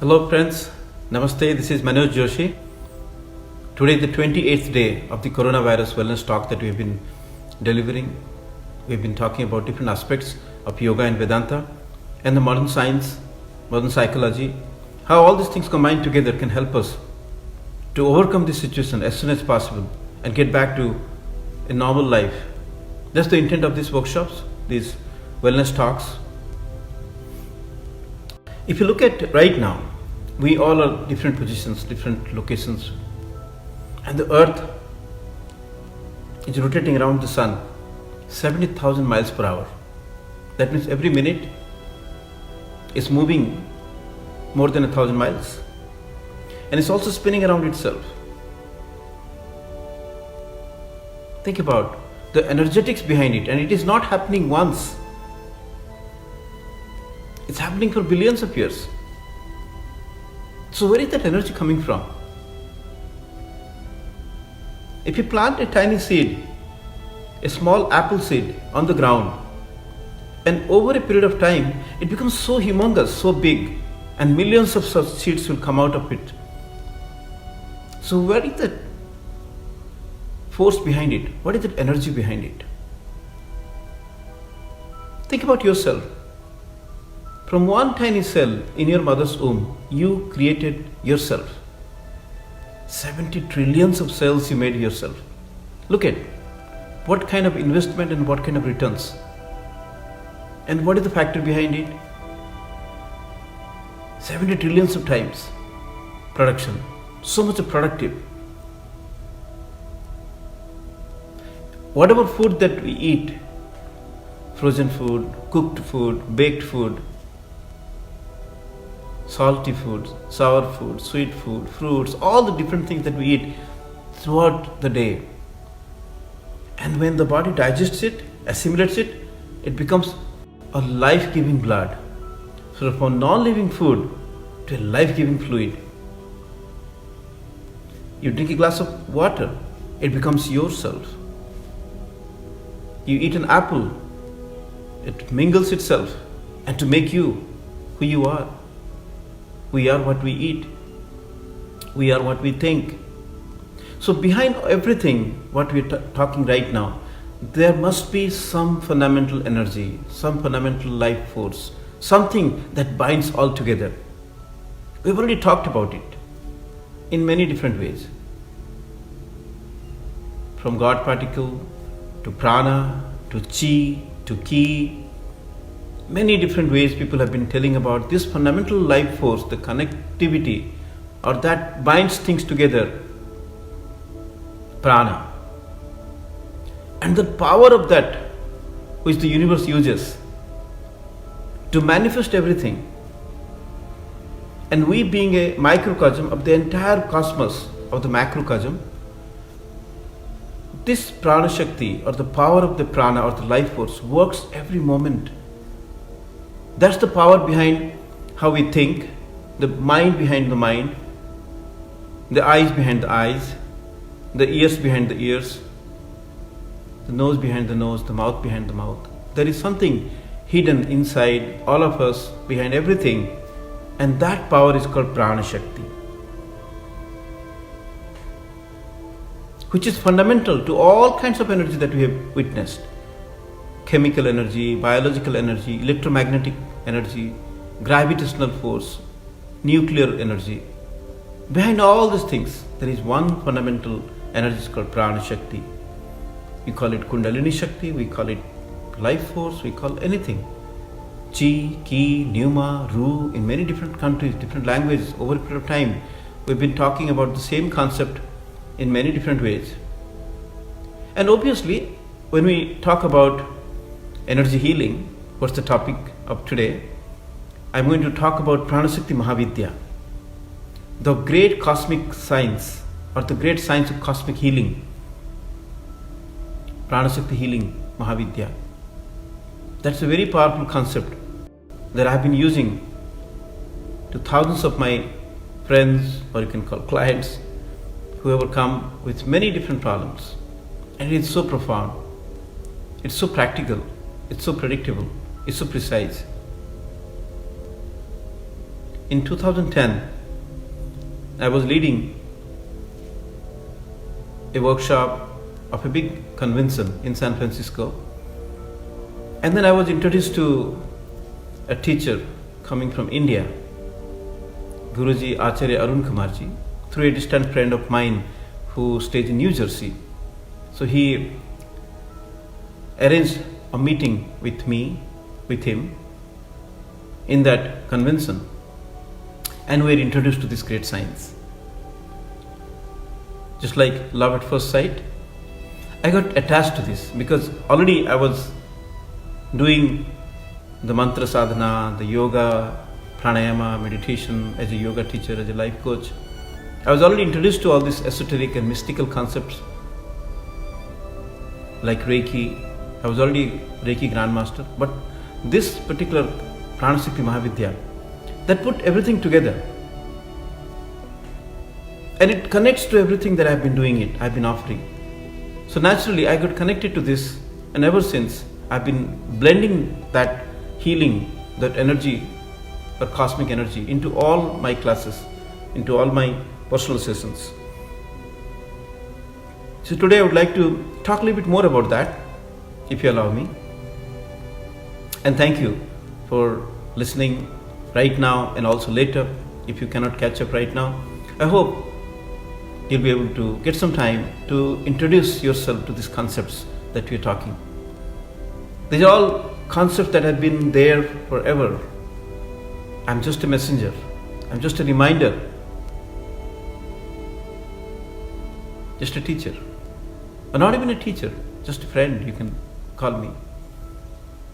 Hello friends, Namaste, this is Manoj Joshi. Today is the 28th day of the coronavirus wellness talk that we have been delivering. We've been talking about different aspects of yoga and Vedanta and the modern science, modern psychology, how all these things combined together can help us to overcome this situation as soon as possible and get back to a normal life. That's the intent of these workshops, these wellness talks. If you look at right now, we all are different positions, different locations, and the earth is rotating around the sun 70,000 miles per hour. That means every minute is moving more than 1,000 miles, and it's also spinning around itself. Think about the energetics behind it, and it is not happening once. It's happening for billions of years. So where is that energy coming from? If you plant a tiny seed, a small apple seed on the ground, and over a period of time, it becomes so humongous, so big, and millions of such seeds will come out of it. So where is that force behind it? What is that energy behind it? Think about yourself. From one tiny cell in your mother's womb, you created yourself. 70 trillions of cells you made yourself. Look at what kind of investment and what kind of returns. And what is the factor behind it? 70 trillions of times production. So much productive. Whatever food that we eat, frozen food, cooked food, baked food, salty food, sour food, sweet food, fruits, all the different things that we eat throughout the day. And when the body digests it, assimilates it, it becomes a life-giving blood. So from non-living food to a life-giving fluid. You drink a glass of water, it becomes yourself. You eat an apple, it mingles itself and to make you who you are. We are what we eat. We are what we think. So behind everything what we are talking right now, there must be some fundamental energy, some fundamental life force, something that binds all together. We've already talked about it in many different ways. From God particle to prana, to chi, to ki. Many different ways people have been telling about this fundamental life force, the connectivity, or that binds things together, prana. And the power of that which the universe uses to manifest everything. And we being a microcosm of the entire cosmos of the macrocosm, this prana shakti or the power of the prana or the life force works every moment. That's the power behind how we think, the mind behind the mind, the eyes behind the eyes, the ears behind the ears, the nose behind the nose, the mouth behind the mouth. There is something hidden inside all of us, behind everything, and that power is called prana shakti, which is fundamental to all kinds of energy that we have witnessed. Chemical energy, biological energy, electromagnetic energy, gravitational force, nuclear energy. Behind all these things, there is one fundamental energy called prana shakti. We call it kundalini shakti, we call it life force, we call anything. Chi, ki, pneuma, ru, in many different countries, different languages, over a period of time, we've been talking about the same concept in many different ways. And obviously, when we talk about energy healing, what's the topic of today? I'm going to talk about Pranashakti Mahavidya, the great cosmic science or the great science of cosmic healing. Pranashakti healing Mahavidya. That's a very powerful concept that I've been using to thousands of my friends, or you can call clients, who have come with many different problems. And it's so profound, it's so practical, it's so predictable, it's so precise. in 2010, I was leading a workshop of a big convention in San Francisco. And then I was introduced to a teacher coming from India, Guruji Acharya Arun Kumarji, through a distant friend of mine who stays in New Jersey. So he arranged a meeting with him in that convention, and we were introduced to this great science. Just like love at first sight, I got attached to this because already I was doing the mantra sadhana, the yoga, pranayama, meditation as a yoga teacher, as a life coach. I was already introduced to all these esoteric and mystical concepts like Reiki. I was already Reiki Grandmaster, but this particular Prana Shakti Mahavidya, that put everything together. And it connects to everything that I've been offering. So naturally I got connected to this, and ever since I've been blending that healing, that energy or cosmic energy into all my classes, into all my personal sessions. So today I would like to talk a little bit more about that, if you allow me. And thank you for listening right now and also later, if you cannot catch up right now. I hope you'll be able to get some time to introduce yourself to these concepts that we're talking. These are all concepts that have been there forever. I'm just a messenger. I'm just a reminder. Just a teacher. Or not even a teacher, just a friend, you can call me,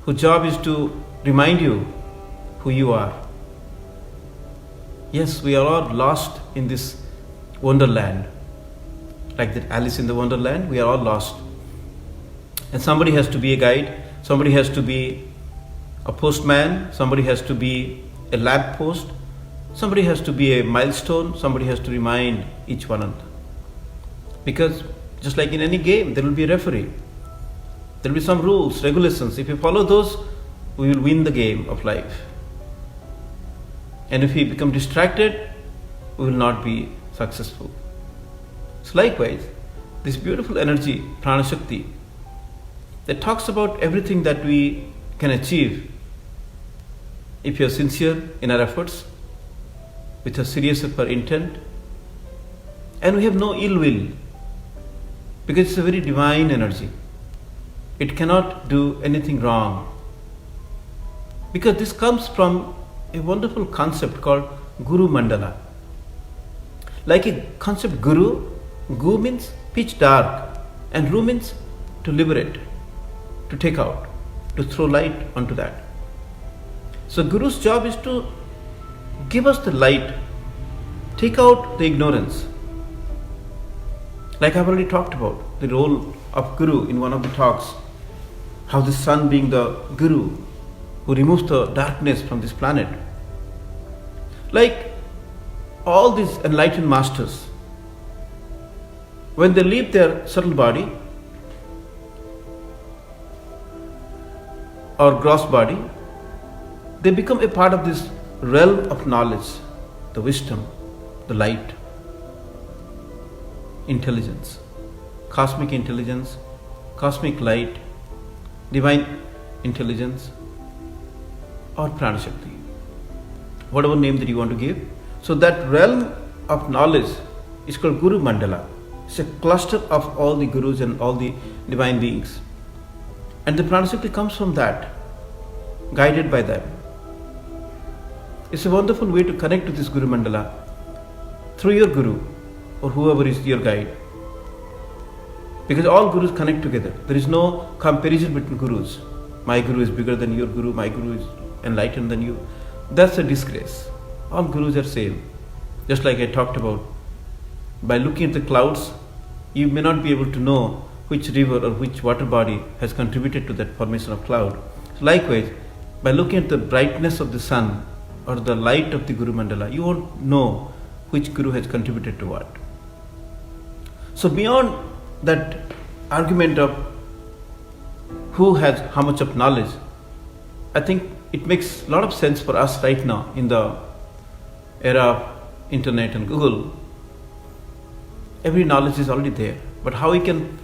whose job is to remind you who you are. Yes, we are all lost in this wonderland. Like that Alice in the Wonderland, we are all lost. And somebody has to be a guide, somebody has to be a postman, somebody has to be a lamp post, somebody has to be a milestone, somebody has to remind each one another. Because just like in any game, there will be a referee. There will be some rules, regulations. If you follow those, we will win the game of life. And if we become distracted, we will not be successful. So likewise, this beautiful energy, Prana Shakti, that talks about everything that we can achieve if you are sincere in our efforts, with a serious of our intent, and we have no ill will, because it's a very divine energy. It cannot do anything wrong. Because this comes from a wonderful concept called Guru Mandala. Like a concept Guru, Gu means pitch dark, and Ru means to liberate, to take out, to throw light onto that. So Guru's job is to give us the light, take out the ignorance. Like I've already talked about the role of Guru in one of the talks, how the sun being the Guru who removes the darkness from this planet. Like all these enlightened masters, when they leave their subtle body or gross body, they become a part of this realm of knowledge, the wisdom, the light, intelligence, cosmic light, divine intelligence, or Prana Shakti, whatever name that you want to give. So that realm of knowledge is called Guru Mandala. It's a cluster of all the gurus and all the divine beings. And the Prana Shakti comes from that, guided by them. It's a wonderful way to connect to this Guru Mandala through your Guru or whoever is your guide. Because all gurus connect together. There is no comparison between gurus. My Guru is bigger than your Guru, my Guru is enlightened than you. That's a disgrace. All gurus are same. Just like I talked about, by looking at the clouds, you may not be able to know which river or which water body has contributed to that formation of cloud. So likewise, by looking at the brightness of the sun or the light of the Guru Mandala, you won't know which Guru has contributed to what. So beyond that argument of who has how much of knowledge, I think it makes a lot of sense for us right now in the era of internet and Google, every knowledge is already there. But how we can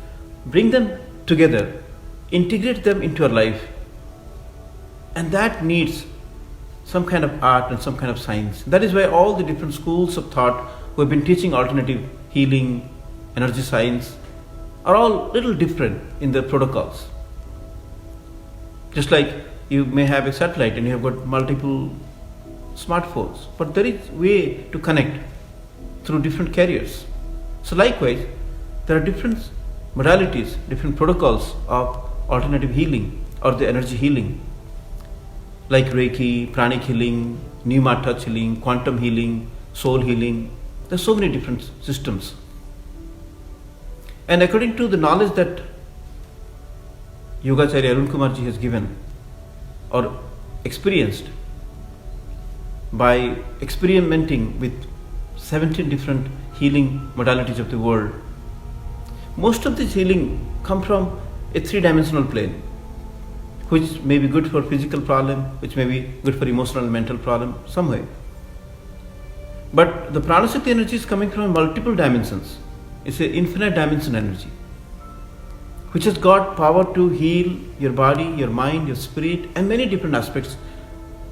bring them together, integrate them into our life, and that needs some kind of art and some kind of science. That is why all the different schools of thought who have been teaching alternative healing, energy science, are all little different in their protocols. Just like you may have a satellite and you have got multiple smartphones, but there is way to connect through different carriers. So likewise, there are different modalities, different protocols of alternative healing or the energy healing, like Reiki, pranic healing, Pneuma touch healing, quantum healing, soul healing. There are so many different systems. And according to the knowledge that Yogacharya Arun Kumarji has given or experienced by experimenting with 17 different healing modalities of the world, most of this healing come from a three-dimensional plane, which may be good for physical problem, which may be good for emotional and mental problem, some way. But the Pranashakti energy is coming from multiple dimensions. It's an infinite dimension energy, which has got power to heal your body, your mind, your spirit, and many different aspects,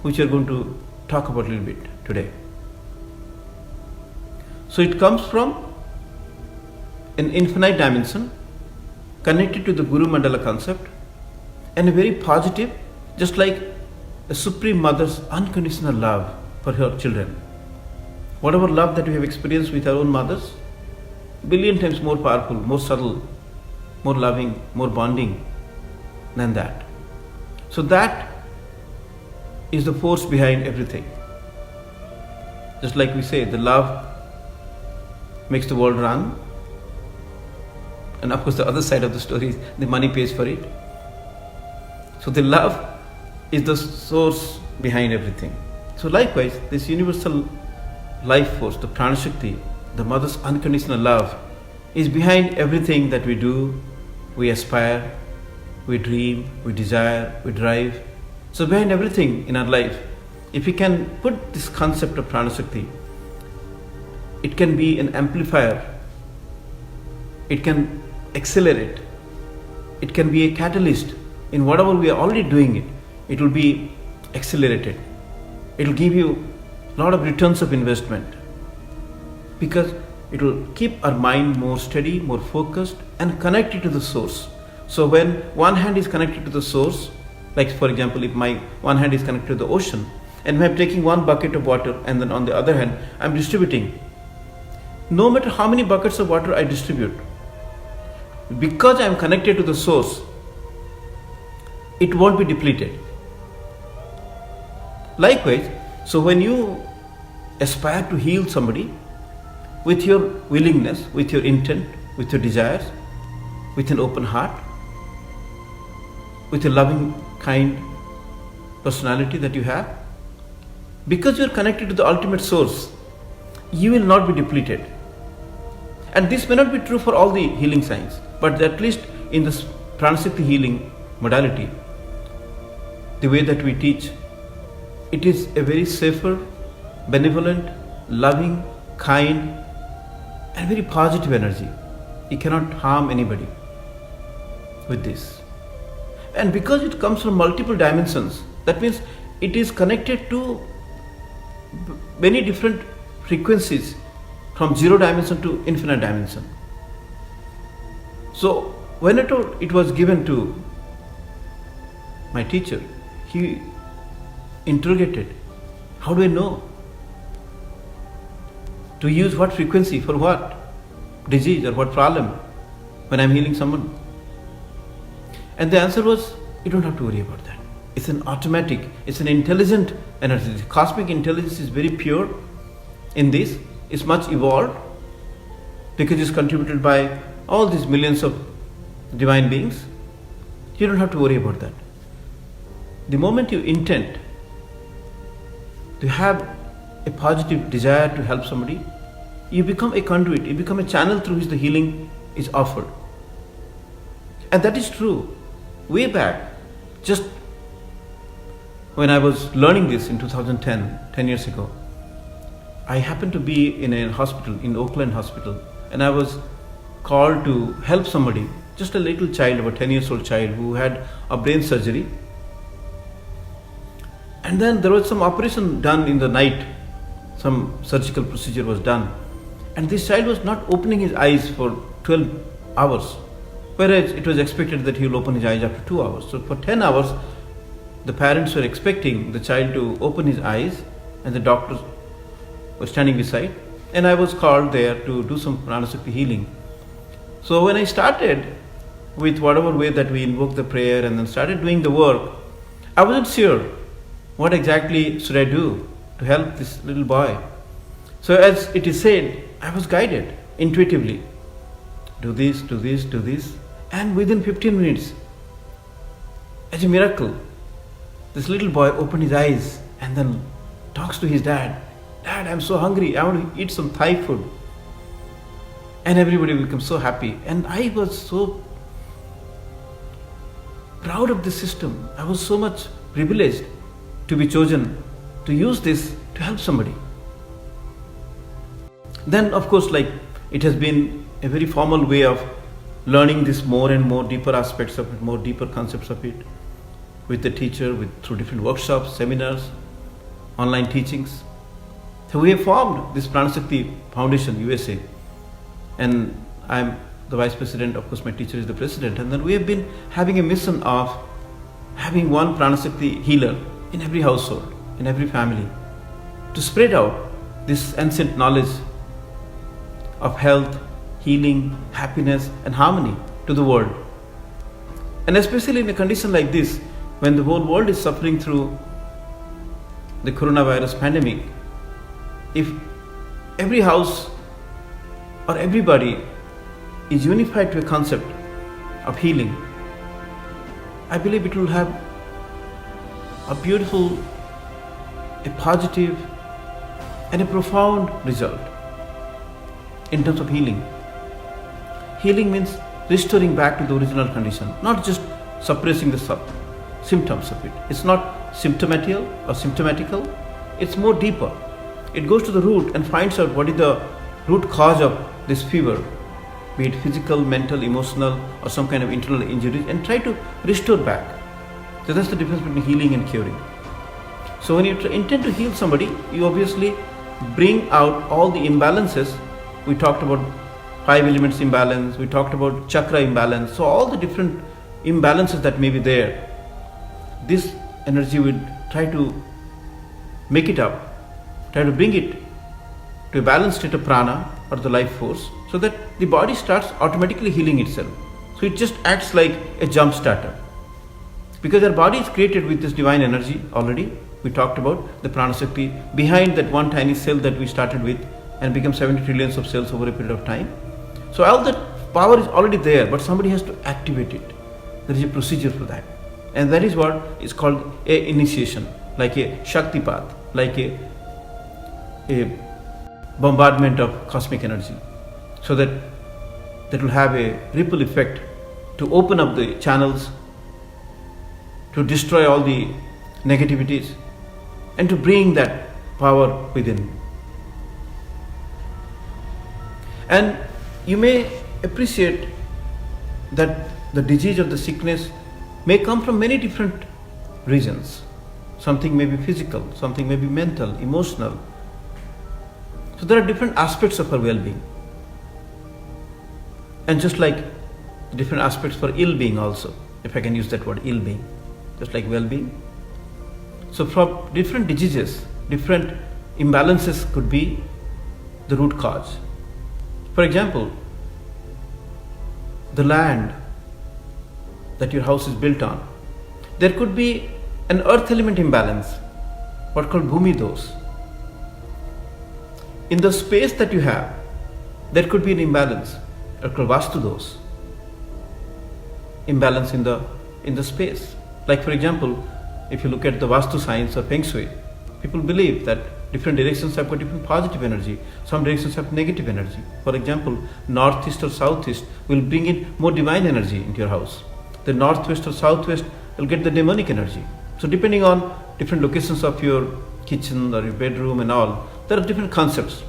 which we are going to talk about a little bit today. So it comes from an infinite dimension connected to the Guru Mandala concept, and a very positive, just like a supreme mother's unconditional love for her children. Whatever love that we have experienced with our own mothers, billion times more powerful, more subtle, more loving, more bonding than that. So that is the force behind everything. Just like we say, the love makes the world run. And of course the other side of the story is the money pays for it. So the love is the source behind everything. So likewise, this universal life force, the Pranashakti, the mother's unconditional love, is behind everything that we do, we aspire, we dream, we desire, we drive. So behind everything in our life, if we can put this concept of Pranashakti, it can be an amplifier, it can accelerate, it can be a catalyst in whatever we are already doing it. It will be accelerated. It will give you a lot of returns of investment, because it will keep our mind more steady, more focused, and connected to the source. So when one hand is connected to the source, like for example, if my one hand is connected to the ocean, and I'm taking one bucket of water, and then on the other hand, I'm distributing. No matter how many buckets of water I distribute, because I'm connected to the source, it won't be depleted. Likewise, so when you aspire to heal somebody, with your willingness, with your intent, with your desires, with an open heart, with a loving, kind personality that you have, because you are connected to the ultimate source, you will not be depleted. And this may not be true for all the healing science, but at least in this Pranashakti healing modality, the way that we teach, it is a very safer, benevolent, loving, kind, and very positive energy. You cannot harm anybody with this. And because it comes from multiple dimensions, that means it is connected to many different frequencies, from zero dimension to infinite dimension. So when it was given to my teacher, he interrogated, how do I know to use what frequency for what disease or what problem when I'm healing someone? And the answer was, you don't have to worry about that. It's an automatic, it's an intelligent energy. The cosmic intelligence is very pure in this. It's much evolved because it's contributed by all these millions of divine beings. You don't have to worry about that. The moment you intend to have a positive desire to help somebody, you become a conduit, you become a channel through which the healing is offered. And that is true. Way back, just when I was learning this in 2010, 10 years ago, I happened to be in a hospital, in Oakland Hospital, and I was called to help somebody, just a little child, about 10 years old child who had a brain surgery. And then there was some operation done in the night, some surgical procedure was done. And this child was not opening his eyes for 12 hours, whereas it was expected that he will open his eyes after 2 hours. So for 10 hours, the parents were expecting the child to open his eyes, and the doctors were standing beside. And I was called there to do some Prana Sakti healing. So when I started with whatever way that we invoked the prayer and then started doing the work, I wasn't sure what exactly should I do to help this little boy. So as it is said, I was guided intuitively. Do this, do this, do this. And within 15 minutes, as a miracle, this little boy opened his eyes and then talks to his dad. Dad, I'm so hungry. I want to eat some Thai food. And everybody becomes so happy. And I was so proud of this system. I was so much privileged to be chosen to use this to help somebody. Then, of course, like it has been a very formal way of learning this more and more deeper aspects of it, more deeper concepts of it, with the teacher, through different workshops, seminars, online teachings. So we have formed this Prana Sakti Foundation USA, and I'm the vice president. Of course, my teacher is the president, and then we have been having a mission of having one Prana Sakti healer in every household, in every family, to spread out this ancient knowledge of health, healing, happiness and harmony to the world. And especially in a condition like this, when the whole world is suffering through the coronavirus pandemic, if every house or everybody is unified to a concept of healing, I believe it will have a beautiful, a positive and a profound result in terms of healing. Healing means restoring back to the original condition, not just suppressing the symptoms of it. It's not symptomatical or symptomatical, it's more deeper. It goes to the root and finds out what is the root cause of this fever, be it physical, mental, emotional or some kind of internal injuries, and try to restore back. So that's the difference between healing and curing. So when you intend to heal somebody, you obviously bring out all the imbalances. We talked about 5 elements imbalance, we talked about chakra imbalance, so all the different imbalances that may be there, this energy will try to make it up, try to bring it to a balanced state of prana or the life force, so that the body starts automatically healing itself. So it just acts like a jump starter. Because our body is created with this divine energy already. We talked about the Prana Sakti behind that one tiny cell that we started with and become 70 trillions of cells over a period of time. So all that power is already there, but somebody has to activate it. There is a procedure for that. And that is what is called a initiation, like a Shakti path, like a bombardment of cosmic energy, so that will have a ripple effect to open up the channels, to destroy all the negativities and to bring that power within. And you may appreciate that the disease or the sickness may come from many different reasons. Something may be physical, something may be mental, emotional. So there are different aspects of our well-being. And just like different aspects for ill-being also, if I can use that word, ill-being, just like well-being. So from different diseases, different imbalances could be the root cause. For example, the land that your house is built on, there could be an earth element imbalance, what called bhumi dos. In the space that you have, there could be an imbalance, or called vastu dos, imbalance in the space. Like for example, if you look at the vastu science or feng shui, people believe that different directions have got different positive energy, some directions have negative energy. For example, northeast or southeast will bring in more divine energy into your house. The northwest or southwest will get the demonic energy. So depending on different locations of your kitchen or your bedroom and all, There are different concepts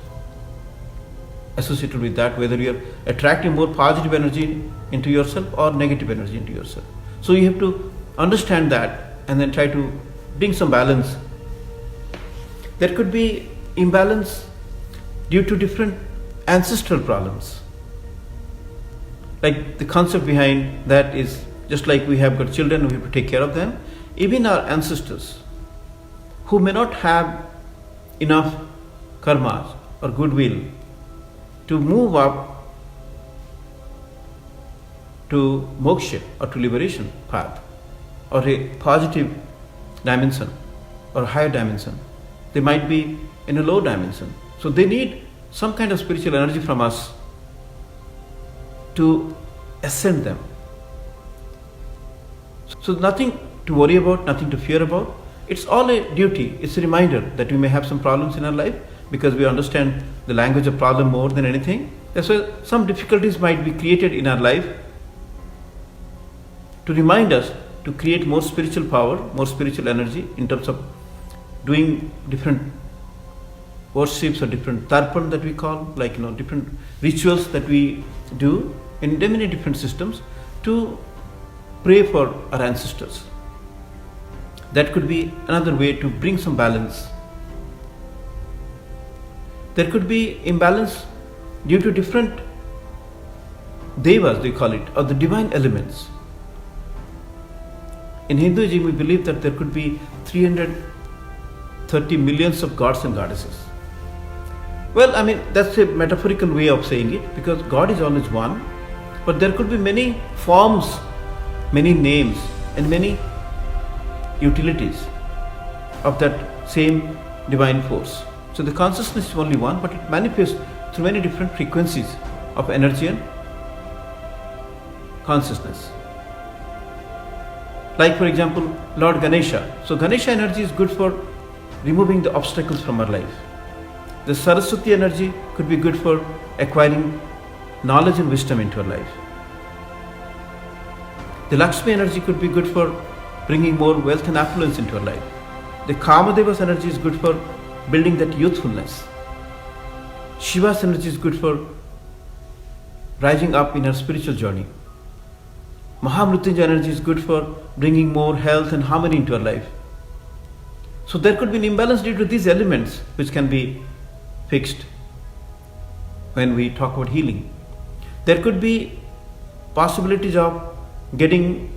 associated with that, whether you are attracting more positive energy into yourself or negative energy into yourself. So you have to understand that and then try to bring some balance. There could be imbalance due to different ancestral problems. Like the concept behind that is, just like we have got children, we have to take care of them. Even our ancestors who may not have enough karmas or goodwill to move up to moksha or to liberation path or a positive dimension or higher dimension, they might be in a low dimension. So they need some kind of spiritual energy from us to ascend them. So nothing to worry about, nothing to fear about. It's all a duty. It's a reminder that we may have some problems in our life because we understand the language of problem more than anything. That's why some difficulties might be created in our life to remind us to create more spiritual power, more spiritual energy in terms of doing different worships or different tarpan that we call, like different rituals that we do in many different systems to pray for our ancestors. That could be another way to bring some balance. There could be imbalance due to different devas, they call it, or the divine elements. In Hinduism, we believe that there could be 330 millions of gods and goddesses. Well, that's a metaphorical way of saying it, because God is always one, but there could be many forms, many names, and many utilities of that same divine force. So the consciousness is only one, but it manifests through many different frequencies of energy and consciousness. Like, for example, Lord Ganesha. So Ganesha energy is good for removing the obstacles from our life. The Saraswati energy could be good for acquiring knowledge and wisdom into our life. The Lakshmi energy could be good for bringing more wealth and affluence into our life. The Kamadeva's energy is good for building that youthfulness. Shiva's energy is good for rising up in our spiritual journey. Mahamrutyunjaya energy is good for bringing more health and harmony into our life. So there could be an imbalance due to these elements, which can be fixed when we talk about healing. There could be possibilities of getting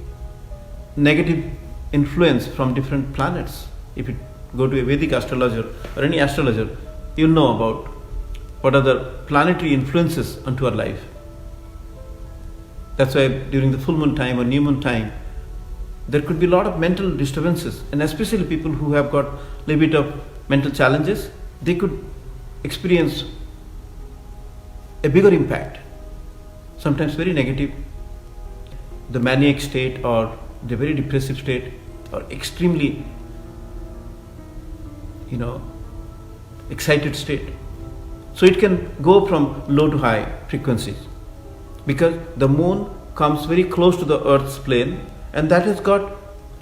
negative influence from different planets. If you go to a Vedic astrologer or any astrologer, you'll know about what are the planetary influences onto our life. That's why during the full moon time or new moon time, there could be a lot of mental disturbances, and especially people who have got a little bit of mental challenges, they could experience a bigger impact, sometimes very negative. The maniac state or the very depressive state or extremely excited state. So it can go from low to high frequencies because the moon comes very close to the earth's plane, and that has got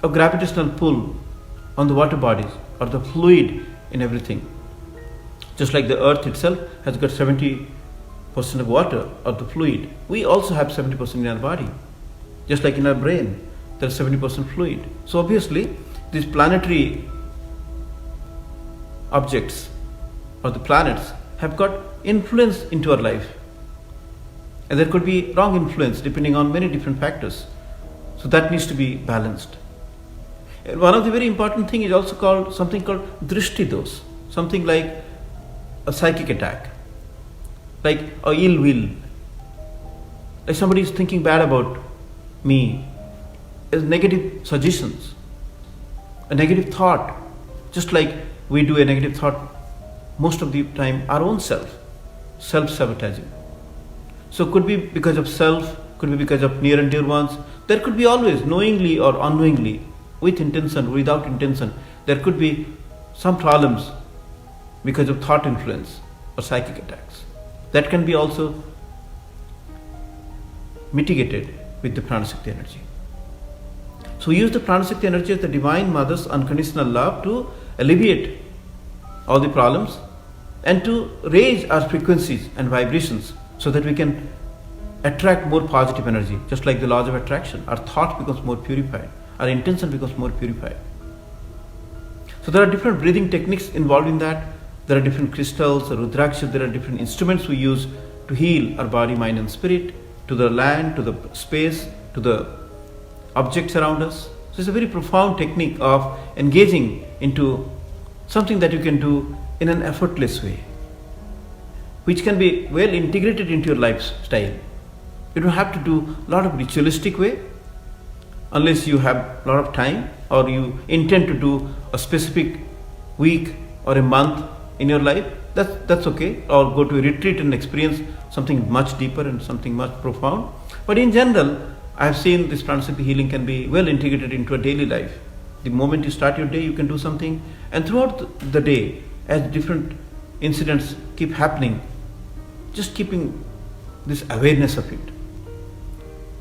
a gravitational pull on the water bodies or the fluid in everything. Just like the earth itself has got 70% of water or the fluid, we also have 70% in our body. Just like in our brain, there is 70% fluid. So obviously, these planetary objects or the planets have got influence into our life. And there could be wrong influence depending on many different factors. So that needs to be balanced. And one of the very important things is also called something called drishti dos, something like a psychic attack, like a ill will, like somebody is thinking bad about me, as negative suggestions, a negative thought, just like we do a negative thought most of the time our own self-sabotaging. So could be because of self, could be because of near and dear ones. There could be always, knowingly or unknowingly, with intention, without intention, there could be some problems because of thought influence or psychic attacks. That can be also mitigated with the Pranashakti energy. So we use the Pranashakti energy as the Divine Mother's unconditional love to alleviate all the problems, and to raise our frequencies and vibrations so that we can attract more positive energy. Just like the laws of attraction, our thought becomes more purified, our intention becomes more purified. So there are different breathing techniques involved in that. There are different crystals, rudraksha, there are different instruments we use to heal our body, mind and spirit, to the land, to the space, to the objects around us. So it's a very profound technique of engaging into something that you can do in an effortless way, which can be well integrated into your lifestyle. You don't have to do a lot of ritualistic way unless you have a lot of time or you intend to do a specific week or a month in your life. That's okay. Or go to a retreat and experience something much deeper and something much profound. But in general, I have seen this prana-shakti healing can be well integrated into a daily life. The moment you start your day, you can do something, and throughout the day, as different incidents keep happening, just keeping this awareness of it.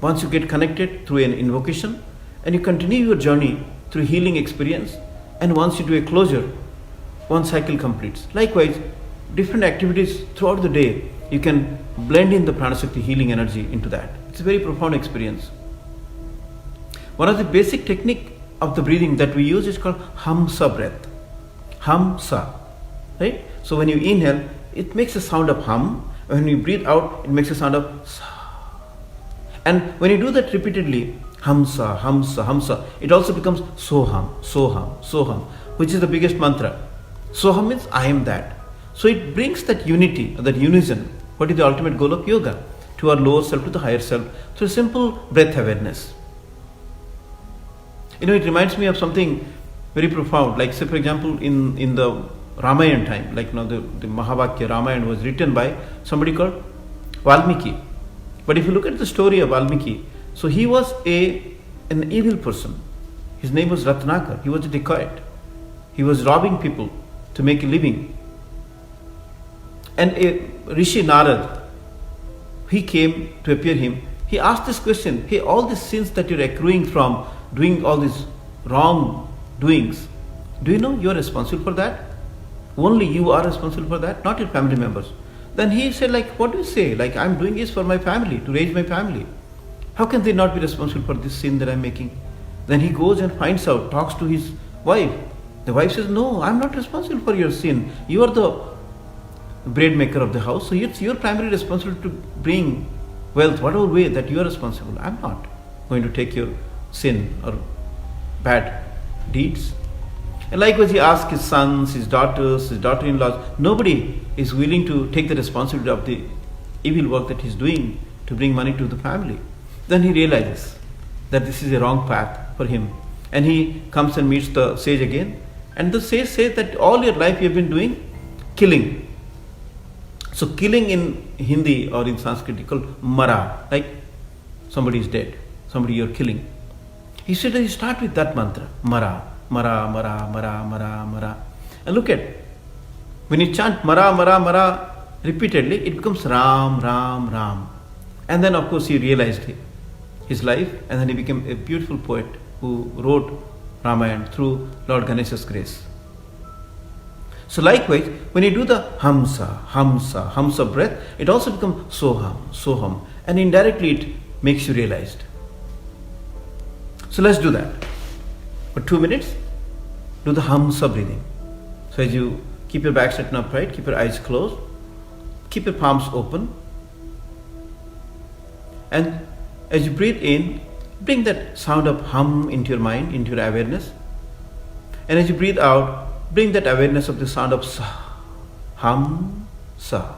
Once you get connected through an invocation, and you continue your journey through healing experience, and once you do a closure, one cycle completes. Likewise, different activities throughout the day, you can blend in the prana-shakti healing energy into that. It's a very profound experience. One of the basic technique of the breathing that we use is called Hamsa Breath. Hamsa, right? So when you inhale, it makes a sound of hum. When you breathe out, it makes a sound of sa. And when you do that repeatedly, Hamsa, Hamsa, Hamsa, it also becomes Soham, Soham, Soham, which is the biggest mantra. Soham means I am that. So it brings that unity, that unison. What is the ultimate goal of yoga? To our lower self, to the higher self, through simple breath awareness. It reminds me of something very profound. Like, say, for example, in the Ramayana time, like the Mahavakya Ramayana was written by somebody called Valmiki. But if you look at the story of Valmiki, so he was an evil person. His name was Ratnakar. He was a dacoit. He was robbing people to make a living. And a Rishi Narad, he came to appear him. He asked this question, hey, all these sins that you're accruing from doing all these wrong doings, do you know you're responsible for that? Only you are responsible for that, not your family members. Then he said, like, what do you say? Like, I'm doing this for my family, to raise my family. How can they not be responsible for this sin that I'm making? Then he goes and finds out, talks to his wife. The wife says, no, I'm not responsible for your sin. You are the bread maker of the house, so it's your primary responsibility to bring wealth, whatever way that you are responsible. I'm not going to take your sin or bad deeds. And likewise, he asked his sons, his daughters, his daughter-in-laws. Nobody is willing to take the responsibility of the evil work that he's doing to bring money to the family. Then he realizes that this is a wrong path for him. And he comes and meets the sage again. And the sage says that all your life you have been doing killing. So killing in Hindi or in Sanskrit is called mara, like somebody is dead, somebody you're killing. He said that you start with that mantra, mara, mara, mara, mara, mara, mara. And look at, when you chant mara, mara, mara repeatedly, it becomes Ram, Ram, Ram. And then of course he realized his life, and then he became a beautiful poet who wrote Ramayana through Lord Ganesha's grace. So likewise, when you do the Hamsa, Hamsa, Hamsa breath, it also becomes Soham, Soham, and indirectly it makes you realized. So let's do that. For 2 minutes, do the Hamsa breathing. So as you keep your back straight and upright, keep your eyes closed, keep your palms open, and as you breathe in, bring that sound of hum into your mind, into your awareness, and as you breathe out, bring that awareness of the sound of sa, hum, sa,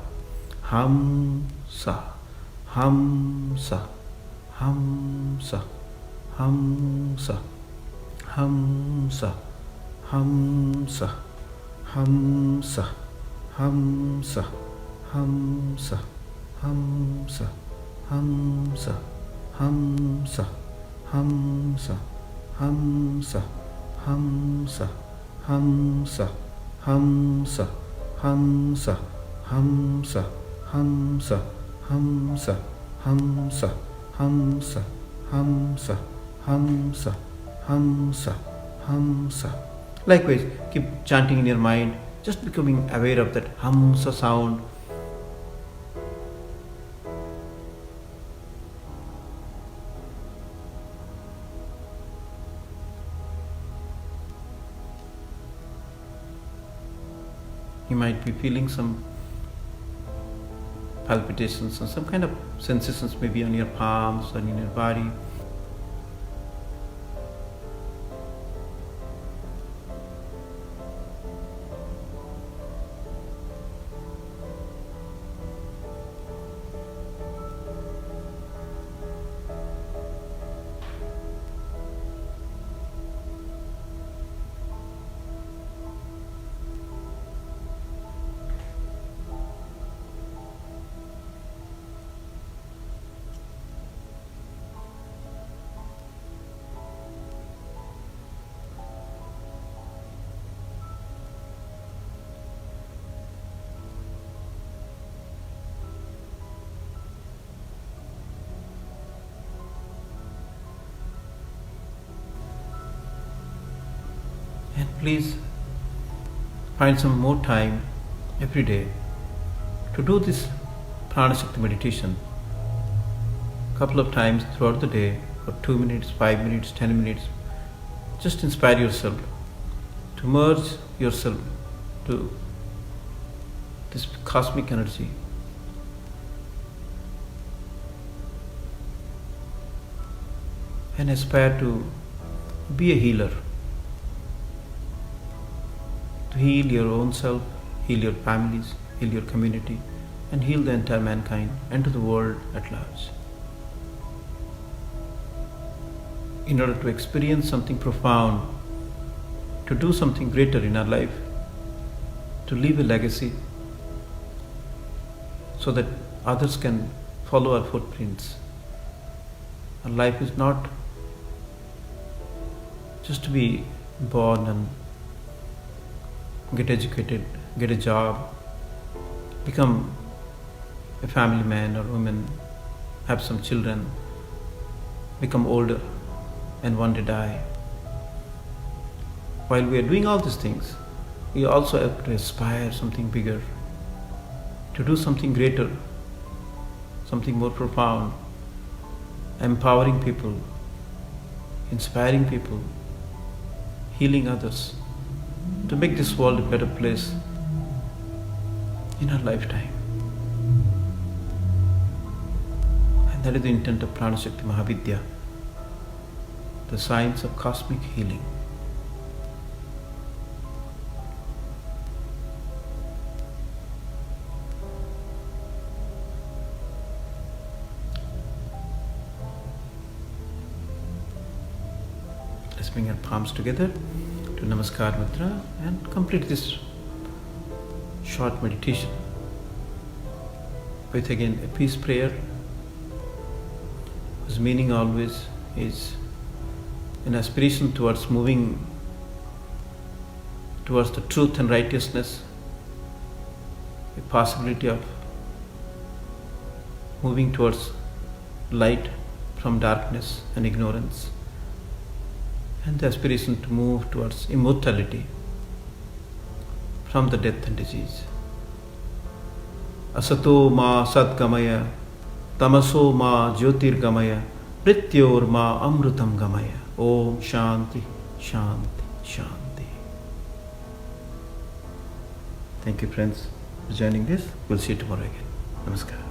hum, sa, hum, sa, hum, sa, hum, sa, hum, sa, hum, sa, hum, sa, hum, sa, hum, sa, hum, sa, hum, sa, hum, sa, hum, sa, hum, sa, hum, sa. Hamsa, Hamsa, Hamsa, Hamsa, Hamsa, Hamsa, Hamsa, Hamsa, Hamsa, Hamsa, Hamsa, Hamsa. Likewise, keep chanting in your mind, just becoming aware of that Hamsa sound. You might be feeling some palpitations and some kind of sensations maybe on your palms or in your body. And please find some more time every day to do this Prana Shakti meditation. Couple of times throughout the day, for 2 minutes, 5 minutes, 10 minutes. Just inspire yourself to merge yourself to this cosmic energy. And aspire to be a healer. To heal your own self, heal your families, heal your community, and heal the entire mankind and to the world at large. In order to experience something profound, to do something greater in our life, to leave a legacy so that others can follow our footprints. Our life is not just to be born and get educated, get a job, become a family man or woman, have some children, become older and one day die. While we are doing all these things, we also have to aspire something bigger, to do something greater, something more profound, empowering people, inspiring people, healing others, to make this world a better place in our lifetime. And that is the intent of Prana Shakti Mahavidya, the science of cosmic healing. Let's bring our palms together to Namaskar Mudra and complete this short meditation with again a peace prayer whose meaning always is an aspiration towards moving towards the truth and righteousness, a possibility of moving towards light from darkness and ignorance, and the aspiration to move towards immortality from the death and disease. Asato ma satgamaya, tamaso ma jyotirgamaya, mrityor ma amrutam gamaya. Om Shanti, Shanti, Shanti. Thank you friends for joining this. We'll see you tomorrow again. Namaskar.